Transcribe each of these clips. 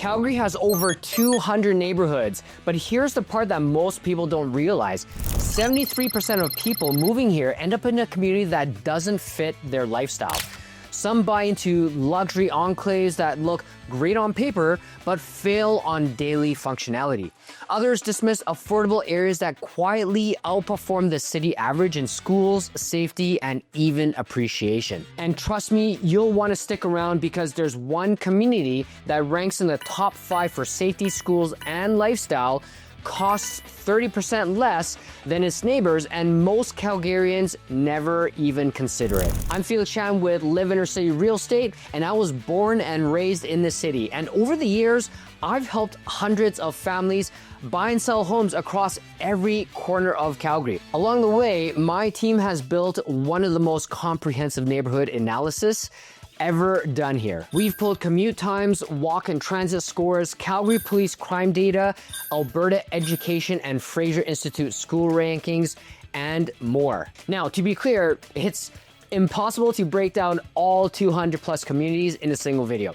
Calgary has over 200 neighborhoods, but here's the part that most people don't realize. 73% of people moving here end up in a community that doesn't fit their lifestyle. Some buy into luxury enclaves that look great on paper, but fail on daily functionality. Others dismiss affordable areas that quietly outperform the city average in schools, safety, and even appreciation. And trust me, you'll want to stick around because there's one community that ranks in the top 5 for safety, schools, and lifestyle, costs 30% less than its neighbors, and most Calgarians never even consider it. I'm Felix Chan with LiveInnerCity Real Estate, and I was born and raised in the city. And over the years, I've helped hundreds of families buy and sell homes across every corner of Calgary. Along the way, my team has built one of the most comprehensive neighborhood analysis ever done here. We've pulled commute times, walk and transit scores, Calgary Police crime data, Alberta Education and Fraser Institute school rankings, and more. Now, to be clear, it's impossible to break down all 200 plus communities in a single video.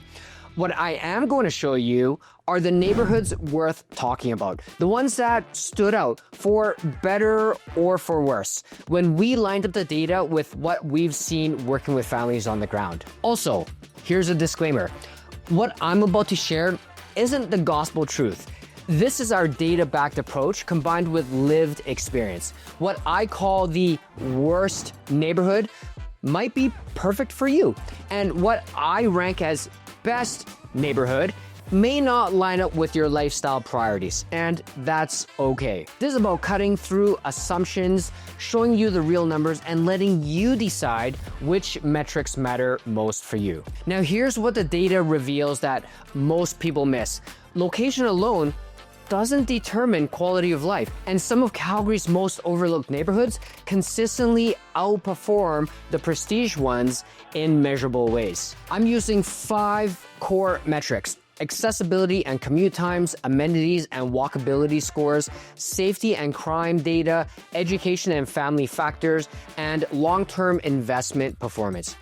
What I am going to show you are the neighborhoods worth talking about, the ones that stood out for better or for worse when we lined up the data with what we've seen working with families on the ground. Also, here's a disclaimer. What I'm about to share isn't the gospel truth. This is our data-backed approach combined with lived experience. What I call the worst neighborhood might be perfect for you, and what I rank as best neighborhood may not line up with your lifestyle priorities, and that's okay. This is about cutting through assumptions, showing you the real numbers, and letting you decide which metrics matter most for you. Now, here's what the data reveals that most people miss. Location alone doesn't determine quality of life, and some of Calgary's most overlooked neighborhoods consistently outperform the prestige ones in measurable ways. I'm using 5 core metrics: accessibility and commute times, amenities and walkability scores, safety and crime data, education and family factors, and long-term investment performance.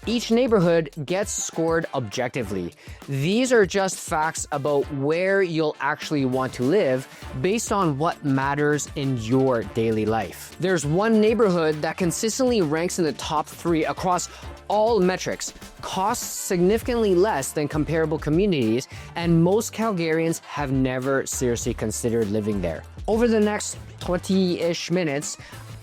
Each neighborhood gets scored objectively. These are just facts about where you'll actually want to live based on what matters in your daily life. There's one neighborhood that consistently ranks in the top 3 across all metrics, costs significantly less than comparable communities, and most Calgarians have never seriously considered living there. Over the next 20-ish minutes,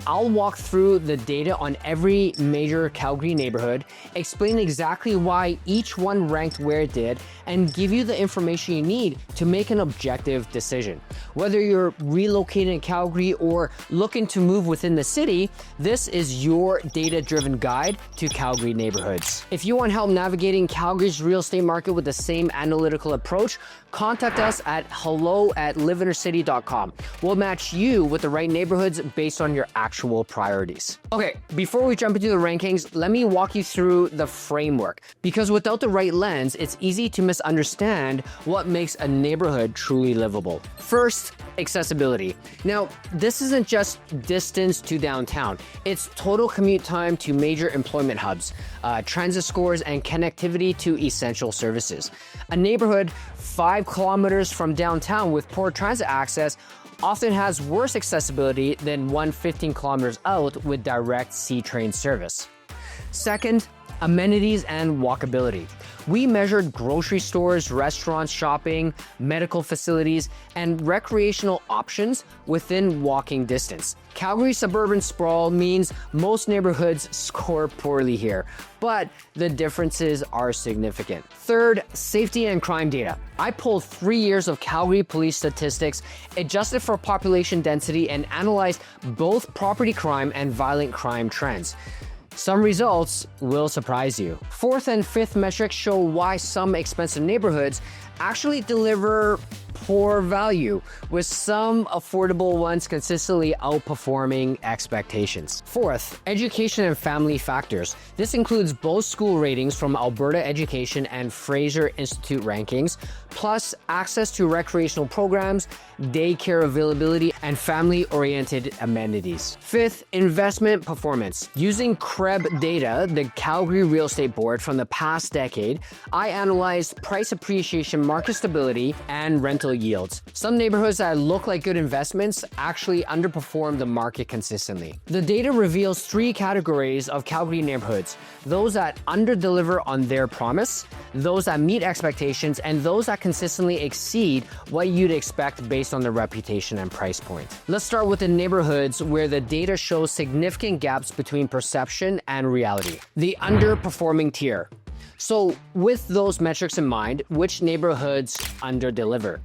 I'll walk through the data on every major Calgary neighborhood, explain exactly why each one ranked where it did, and give you the information you need to make an objective decision. Whether you're relocating in Calgary or looking to move within the city, this is your data-driven guide to Calgary neighborhoods. If you want help navigating Calgary's real estate market with the same analytical approach, contact us at hello@liveinnercity.com. We'll match you with the right neighborhoods based on your actual priorities. Okay, before we jump into the rankings, let me walk you through the framework. Because without the right lens, it's easy to misunderstand what makes a neighborhood truly livable. First, accessibility. Now, this isn't just distance to downtown. It's total commute time to major employment hubs, transit scores, and connectivity to essential services. A neighborhood 5 kilometers from downtown with poor transit access often has worse accessibility than one 15 kilometers out with direct C-train service. Second, amenities and walkability. We measured grocery stores, restaurants, shopping, medical facilities, and recreational options within walking distance. Calgary's suburban sprawl means most neighborhoods score poorly here, but the differences are significant. Third, safety and crime data. I pulled 3 years of Calgary police statistics, adjusted for population density, and analyzed both property crime and violent crime trends. Some results will surprise you. Fourth and fifth metrics show why some expensive neighborhoods actually deliver poor value, with some affordable ones consistently outperforming expectations. Fourth, education and family factors. This includes both school ratings from Alberta Education and Fraser Institute rankings, plus access to recreational programs, daycare availability, and family-oriented amenities. Fifth, investment performance. Using CREB data, the Calgary Real Estate Board from the past decade, I analyzed price appreciation, market stability, and rental yields. Some neighborhoods that look like good investments actually underperform the market consistently. The data reveals three categories of Calgary neighborhoods: those that underdeliver on their promise, those that meet expectations, and those that consistently exceed what you'd expect based on their reputation and price point. Let's start with the neighborhoods where the data shows significant gaps between perception and reality. The underperforming tier. So with those metrics in mind, which neighborhoods underdeliver?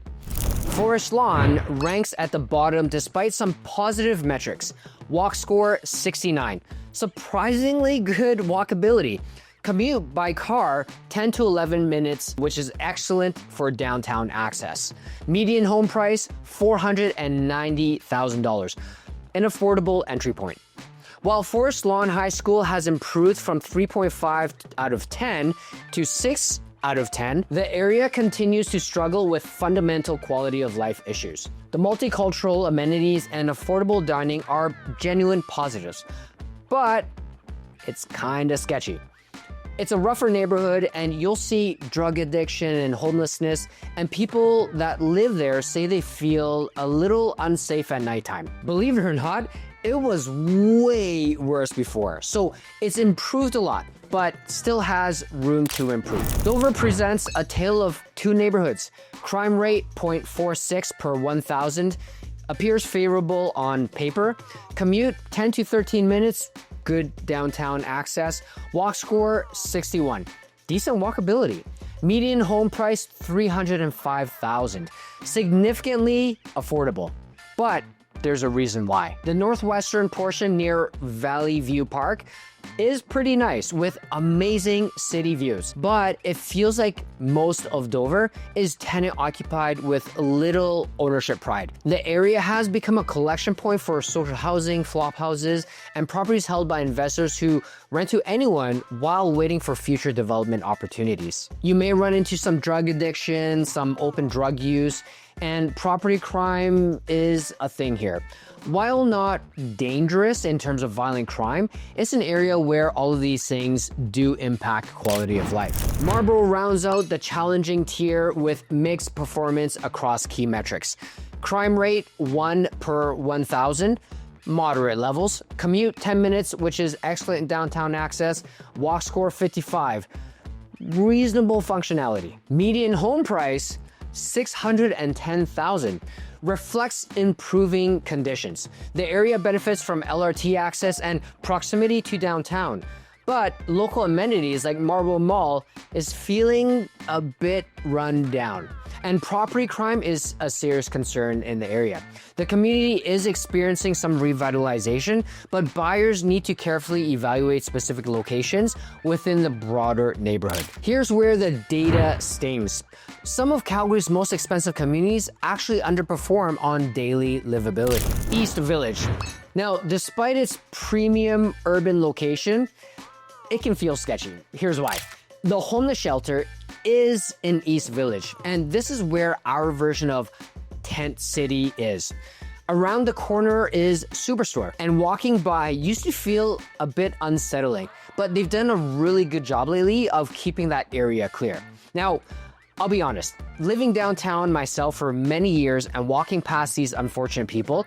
Forest Lawn ranks at the bottom despite some positive metrics. Walk score 69. Surprisingly good walkability. Commute by car 10 to 11 minutes, which is excellent for downtown access. Median home price $490,000, an affordable entry point. While Forest Lawn High School has improved from 3.5 out of 10 to 6 out of 10, the area continues to struggle with fundamental quality of life issues. The multicultural amenities and affordable dining are genuine positives, but it's kinda sketchy. It's a rougher neighborhood, and you'll see drug addiction and homelessness, and people that live there say they feel a little unsafe at nighttime. Believe it or not, it was way worse before, so it's improved a lot, but still has room to improve. Dover presents a tale of two neighborhoods. Crime rate 0.46 per 1,000, appears favorable on paper. Commute 10 to 13 minutes, good downtown access. Walk score 61, decent walkability. Median home price $305,000, significantly affordable, but there's a reason why. The northwestern portion near Valley View Park is pretty nice with amazing city views, but it feels like most of Dover is tenant occupied with little ownership pride. The area has become a collection point for social housing, flop houses, and properties held by investors who rent to anyone while waiting for future development opportunities. You may run into some drug addiction, some open drug use, and property crime is a thing here. While not dangerous in terms of violent crime, it's an area where all of these things do impact quality of life. Marlborough rounds out the challenging tier with mixed performance across key metrics. Crime rate 1 per 1,000, moderate levels. Commute 10 minutes, which is excellent downtown access. Walk score 55, reasonable functionality. Median home price $610,000, reflects improving conditions. The area benefits from LRT access and proximity to downtown, but local amenities like Marlborough Mall is feeling a bit run down, and property crime is a serious concern in the area. The community is experiencing some revitalization, but buyers need to carefully evaluate specific locations within the broader neighborhood. Here's where the data stings. Some of Calgary's most expensive communities actually underperform on daily livability. East Village. Now, despite its premium urban location, it can feel sketchy. Here's why. The homeless shelter is in East Village, and this is where our version of Tent City is. Around the corner is Superstore, and walking by used to feel a bit unsettling, but they've done a really good job lately of keeping that area clear. Now, I'll be honest, living downtown myself for many years and walking past these unfortunate people,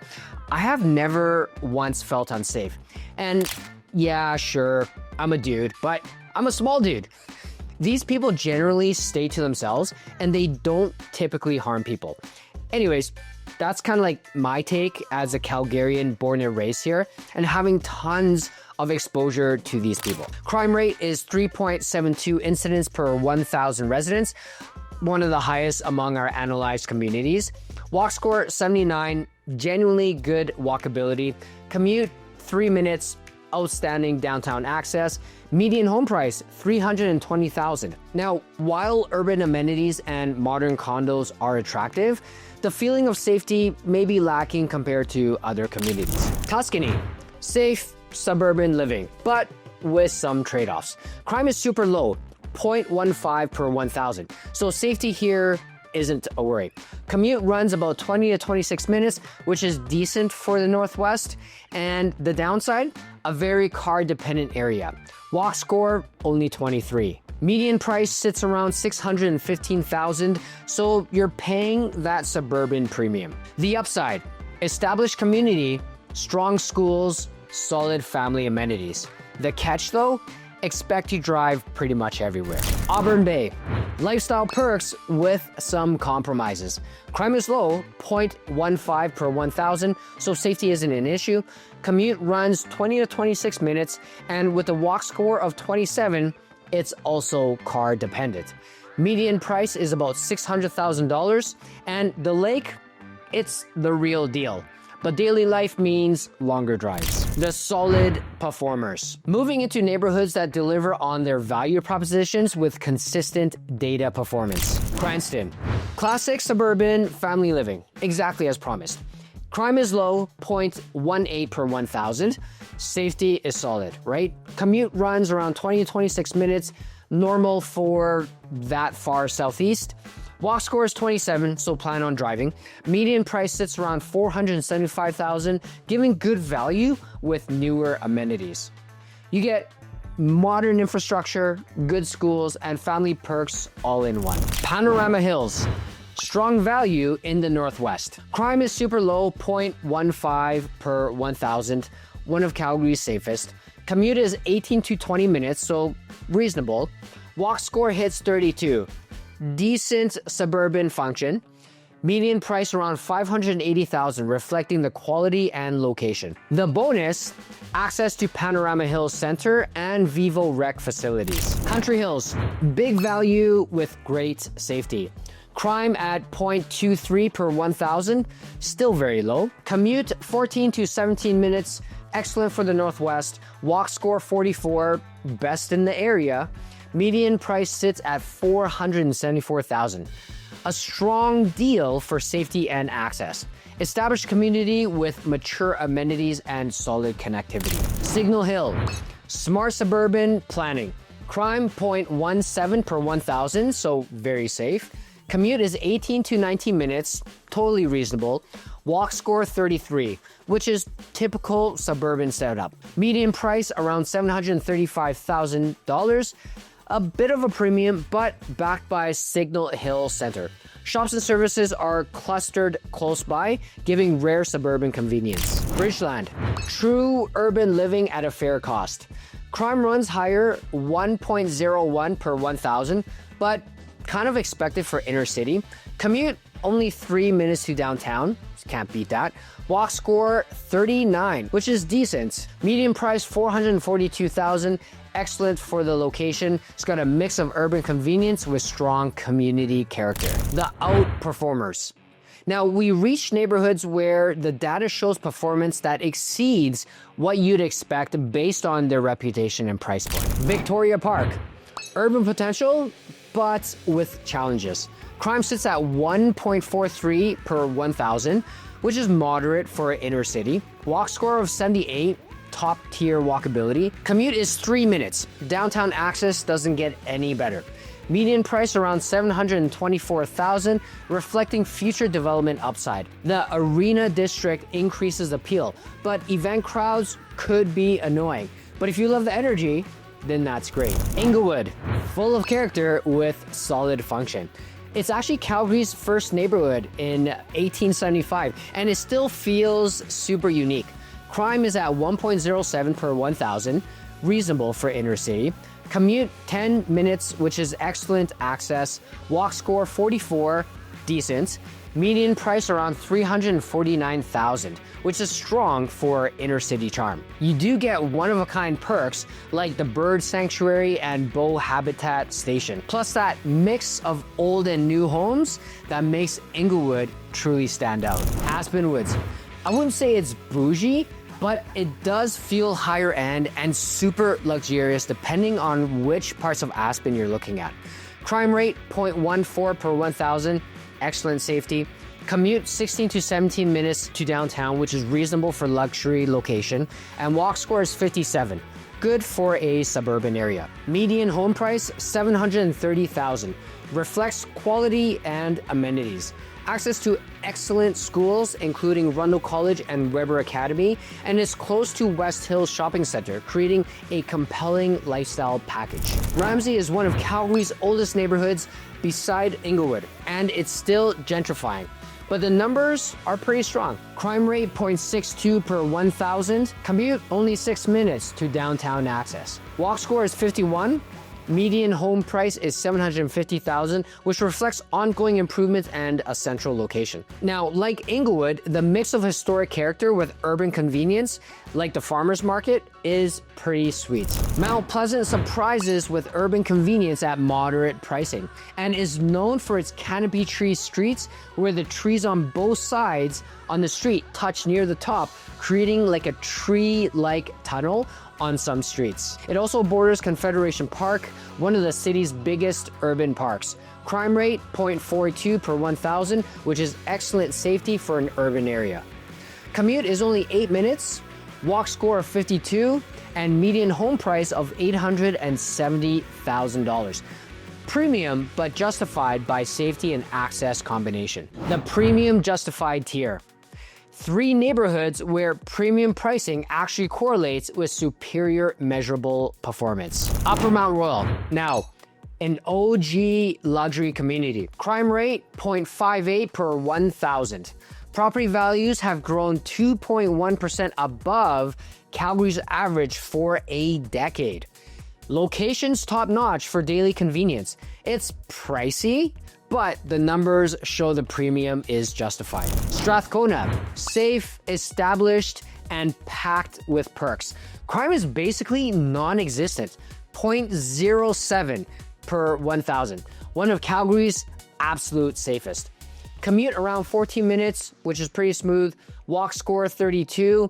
I have never once felt unsafe. And yeah, sure, I'm a dude, but I'm a small dude. These people generally stay to themselves and they don't typically harm people. Anyways, that's kind of like my take as a Calgarian born and raised here and having tons of exposure to these people. Crime rate is 3.72 incidents per 1,000 residents, one of the highest among our analyzed communities. Walk score 79, genuinely good walkability. Commute 3 minutes, outstanding downtown access. Median home price $320,000. Now, while urban amenities and modern condos are attractive, the feeling of safety may be lacking compared to other communities. Tuscany, safe suburban living, but with some trade-offs. Crime is super low, 0.15 per 1,000. So safety here isn't a worry. Commute runs about 20 to 26 minutes, which is decent for the Northwest. And the downside, a very car-dependent area. Walk score, only 23. Median price sits around $615,000, so you're paying that suburban premium. The upside, established community, strong schools, solid family amenities. The catch though, expect to drive pretty much everywhere. Auburn Bay, lifestyle perks with some compromises. Crime is low, 0.15 per 1,000, so safety isn't an issue. Commute runs 20 to 26 minutes, and with a walk score of 27, it's also car dependent. Median price is about $600,000, and the lake, it's the real deal. But daily life means longer drives. The solid performers. Moving into neighborhoods that deliver on their value propositions with consistent data performance. Cranston. Classic suburban family living, exactly as promised. Crime is low, 0.18 per 1,000. Safety is solid, right? Commute runs around 20 to 26 minutes, normal for that far southeast. Walk score is 27, so plan on driving. Median price sits around $475,000, giving good value with newer amenities. You get modern infrastructure, good schools, and family perks all in one. Panorama Hills. Strong value in the Northwest. Crime is super low, 0.15 per 1,000, one of Calgary's safest. Commute is 18 to 20 minutes, so reasonable. Walk score hits 32. Decent suburban function. Median price around $580,000, reflecting the quality and location. The bonus, access to Panorama Hills Center and Vivo Rec facilities. Country Hills, big value with great safety. Crime at 0.23 per 1,000, still very low. Commute 14 to 17 minutes, excellent for the Northwest. Walk score 44, best in the area. Median price sits at $474,000. A strong deal for safety and access. Established community with mature amenities and solid connectivity. Signal Hill, smart suburban planning. Crime 0.17 per 1,000, so very safe. Commute is 18 to 19 minutes, totally reasonable. Walk score 33, which is typical suburban setup. Median price around $735,000. A bit of a premium, but backed by Signal Hill Center. Shops and services are clustered close by, giving rare suburban convenience. Bridgeland, true urban living at a fair cost. Crime runs higher, 1.01 per 1,000, but kind of expected for inner city. Commute, only 3 minutes to downtown. Can't beat that. Walk score 39, which is decent. Median price $442,000. Excellent for the location. It's got a mix of urban convenience with strong community character. The outperformers. Now, we reach neighborhoods where the data shows performance that exceeds what you'd expect based on their reputation and price point. Victoria Park. Urban potential, but with challenges. Crime sits at 1.43 per 1,000, which is moderate for inner city. Walk score of 78, top tier walkability. Commute is 3 minutes. Downtown access doesn't get any better. Median price around $724,000, reflecting future development upside. The Arena District increases appeal, but event crowds could be annoying. But if you love the energy, then that's great. Inglewood, full of character with solid function. It's actually Calgary's first neighborhood in 1875, and it still feels super unique. Crime is at 1.07 per 1,000, reasonable for inner city. Commute 10 minutes, which is excellent access. Walk score 44, decent. Median price around $349,000, which is strong for inner city charm. You do get one-of-a-kind perks like the bird sanctuary and bow habitat station, plus that mix of old and new homes that makes Inglewood truly stand out. Aspen Woods. I wouldn't say it's bougie, but it does feel higher end and super luxurious depending on which parts of Aspen you're looking at. Crime rate 0.14 per 1,000, excellent safety. Commute 16 to 17 minutes to downtown, which is reasonable for luxury location, and walk score is 57. Good for a suburban area. Median home price $730,000. reflects quality and amenities. Access to excellent schools, including Rundle College and Weber Academy, and is close to West Hills Shopping Centre, creating a compelling lifestyle package. Ramsay is one of Calgary's oldest neighborhoods beside Inglewood, and it's still gentrifying. But the numbers are pretty strong. Crime rate 0.62 per 1,000. Commute only 6 minutes to downtown access. Walk score is 51. Median home price is $750,000, which reflects ongoing improvements and a central location. Now, like Inglewood, the mix of historic character with urban convenience, like the farmers market, is pretty sweet. Mount Pleasant surprises with urban convenience at moderate pricing and is known for its canopy tree streets, where the trees on both sides on the street touch near the top, creating like a tree-like tunnel on some streets. It also borders Confederation Park, one of the city's biggest urban parks. Crime rate 0.42 per 1,000, which is excellent safety for an urban area. Commute is only 8 minutes, walk score of 52, and median home price of $870,000. Premium, but justified by safety and access combination. The premium justified tier. 3 neighborhoods where premium pricing actually correlates with superior measurable performance. Upper Mount Royal. Now, an OG luxury community. Crime rate 0.58 per 1,000. Property values have grown 2.1% above Calgary's average for a decade. Location's top-notch for daily convenience. It's pricey, but the numbers show the premium is justified. Strathcona, safe, established, and packed with perks. Crime is basically non-existent, 0.07 per 1,000, one of Calgary's absolute safest. Commute around 14 minutes, which is pretty smooth. Walk score 32.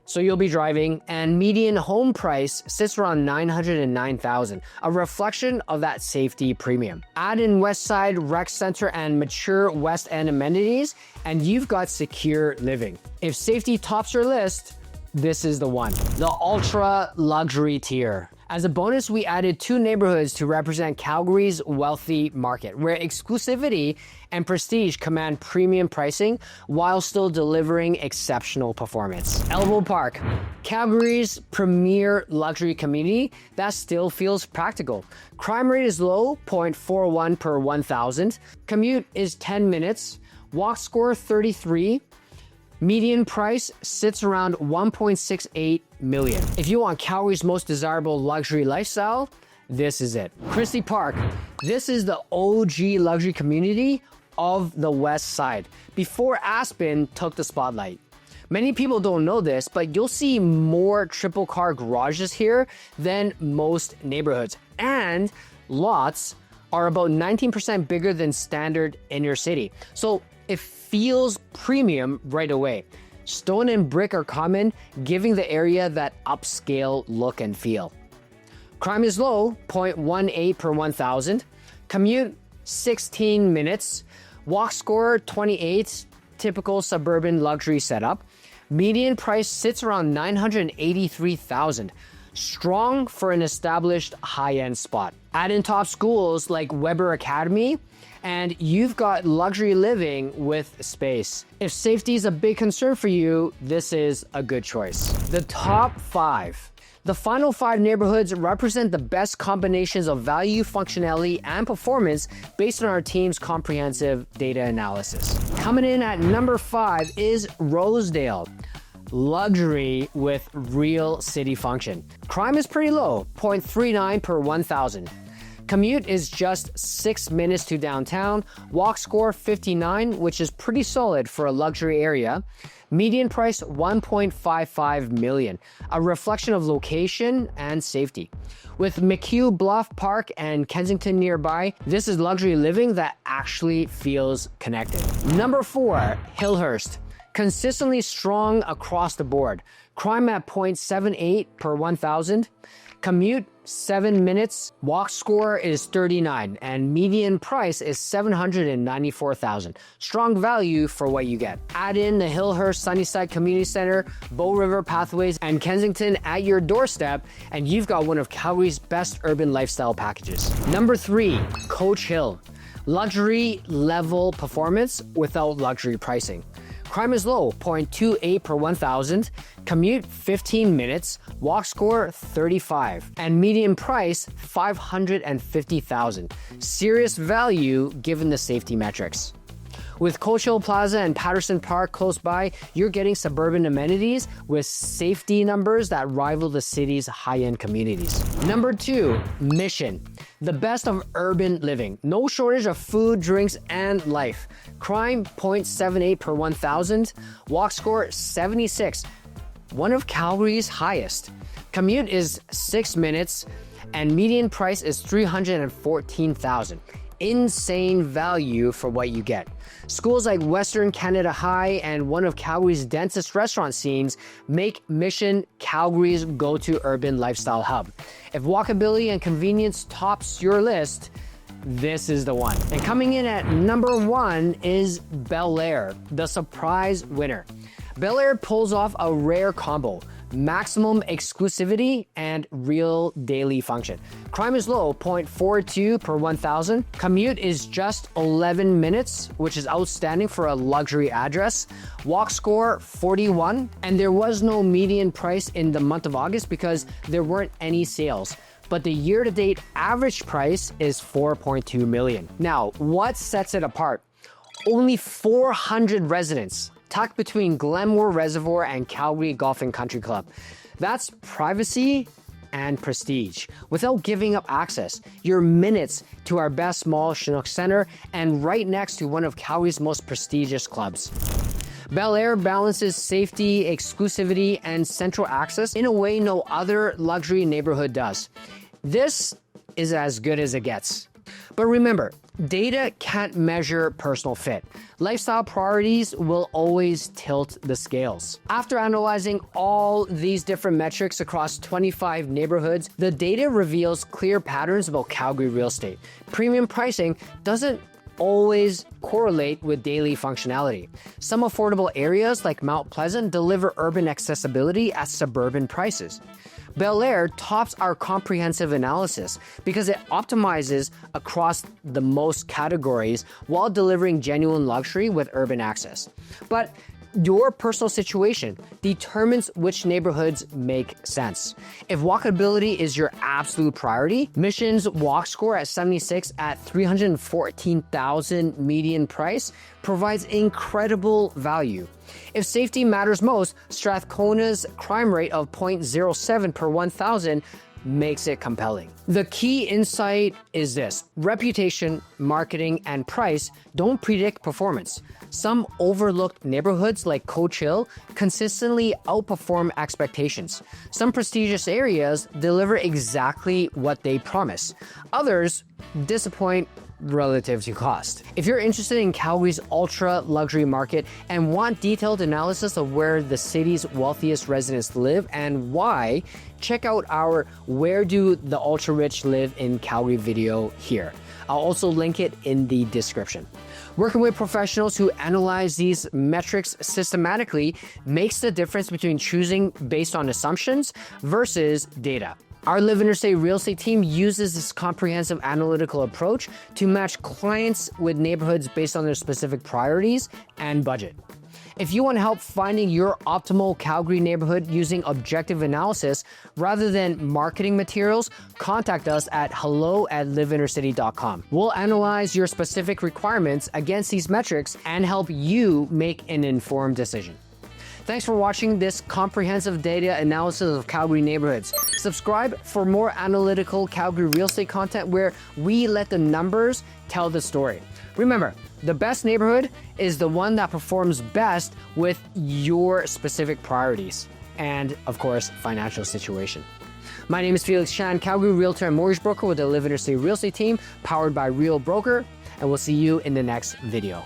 So you'll be driving, and median home price sits around $909,000, a reflection of that safety premium. Add in West Side Rec Center and mature West End amenities, and you've got secure living. If safety tops your list, this is the one. The ultra luxury tier. As a bonus, we added 2 neighborhoods to represent Calgary's wealthy market, where exclusivity and prestige command premium pricing while still delivering exceptional performance. Elbow Park, Calgary's premier luxury community that still feels practical. Crime rate is low, 0.41 per 1,000. Commute is 10 minutes. Walk score 33. Median price sits around $1.68 million. If you want Calgary's most desirable luxury lifestyle, this is it. Christie Park. This is the OG luxury community of the West Side, before Aspen took the spotlight. Many people don't know this, but you'll see more triple car garages here than most neighborhoods. And lots are about 19% bigger than standard inner city. So it feels premium right away. Stone and brick are common, giving the area that upscale look and feel. Crime is low, 0.18 per 1,000. Commute, 16 minutes. Walk score, 28, typical suburban luxury setup. Median price sits around $983,000. Strong for an established high-end spot. Add in top schools like Weber Academy, and you've got luxury living with space. If safety is a big concern for you, this is a good choice. The top 5. The final 5 neighborhoods represent the best combinations of value, functionality, and performance based on our team's comprehensive data analysis. Coming in at number 5 is Rosedale. Luxury with real city function. Crime is pretty low, 0.39 per 1,000. Commute is just 6 minutes to downtown. Walk score 59, which is pretty solid for a luxury area. Median price $1.55 million, a reflection of location and safety. With McHugh Bluff Park and Kensington nearby, this is luxury living that actually feels connected. Number 4, Hillhurst. Consistently strong across the board. Crime at 0.78 per 1,000. Commute 7 minutes. Walk score is 39, and median price is $794,000. Strong value for what you get. Add in the Hillhurst Sunnyside Community Center, Bow River Pathways, and Kensington at your doorstep, and you've got one of Calgary's best urban lifestyle packages. Number 3, Coach Hill. Luxury level performance without luxury pricing. Crime is low, 0.28 per 1,000. Commute 15 minutes. Walk score 35. And median price 550,000. Serious value given the safety metrics. With Coach Hill Plaza and Patterson Park close by, you're getting suburban amenities with safety numbers that rival the city's high-end communities. Number 2, Mission. The best of urban living. No shortage of food, drinks, and life. Crime 0.78 per 1,000. Walk score 76. One of Calgary's highest. Commute is 6 minutes and median price is 314,000. Insane value for what you get. Schools like Western Canada High and one of Calgary's densest restaurant scenes make Mission Calgary's go-to urban lifestyle hub. If walkability and convenience tops your list, this is the one. And coming in at number 1 is Bel-Air, the surprise winner. Bel-Air pulls off a rare combo. Maximum exclusivity and real daily function. Crime is low, 0.42 per 1,000. Commute is just 11 minutes, which is outstanding for a luxury address. Walk score 41, and there was no median price in the month of August because there weren't any sales. But the year-to-date average price is 4.2 million. Now, what sets it apart? Only 400 residents tucked between Glenmore Reservoir and Calgary Golf and Country Club. That's privacy and prestige. Without giving up access, you're minutes to our best mall, Chinook Center, and right next to one of Calgary's most prestigious clubs. Bel-Air balances safety, exclusivity, and central access in a way no other luxury neighborhood does. This is as good as it gets. But remember, data can't measure personal fit. Lifestyle priorities will always tilt the scales. After analyzing all these different metrics across 25 neighborhoods, the data reveals clear patterns about Calgary real estate. Premium pricing doesn't always correlate with daily functionality. Some affordable areas like Mount Pleasant deliver urban accessibility at suburban prices. Bel-Air tops our comprehensive analysis because it optimizes across the most categories while delivering genuine luxury with urban access. But your personal situation determines which neighborhoods make sense. If walkability is your absolute priority, Mission's walk score at 76 at 314,000 median price provides incredible value. If safety matters most, Strathcona's crime rate of 0.07 per 1,000 makes it compelling. The key insight is this: reputation, marketing, and price don't predict performance. Some overlooked neighborhoods like Coach Hill consistently outperform expectations. Some prestigious areas deliver exactly what they promise. Others disappoint relative to cost. If you're interested in Calgary's ultra luxury market and want detailed analysis of where the city's wealthiest residents live and why, check out our Where Do the Ultra Rich Live in Calgary video here. I'll also link it in the description. Working with professionals who analyze these metrics systematically makes the difference between choosing based on assumptions versus data. Our LiveInnerCity real estate team uses this comprehensive analytical approach to match clients with neighborhoods based on their specific priorities and budget. If you want help finding your optimal Calgary neighborhood using objective analysis rather than marketing materials, contact us at hello@liveinnercity.com. We'll analyze your specific requirements against these metrics and help you make an informed decision. Thanks for watching this comprehensive data analysis of Calgary neighborhoods. Subscribe for more analytical Calgary real estate content where we let the numbers tell the story. Remember, the best neighborhood is the one that performs best with your specific priorities and, of course, financial situation. My name is Felix Chan, Calgary realtor and mortgage broker with the LiveInnerCity real estate team, powered by Real Broker, and we'll see you in the next video.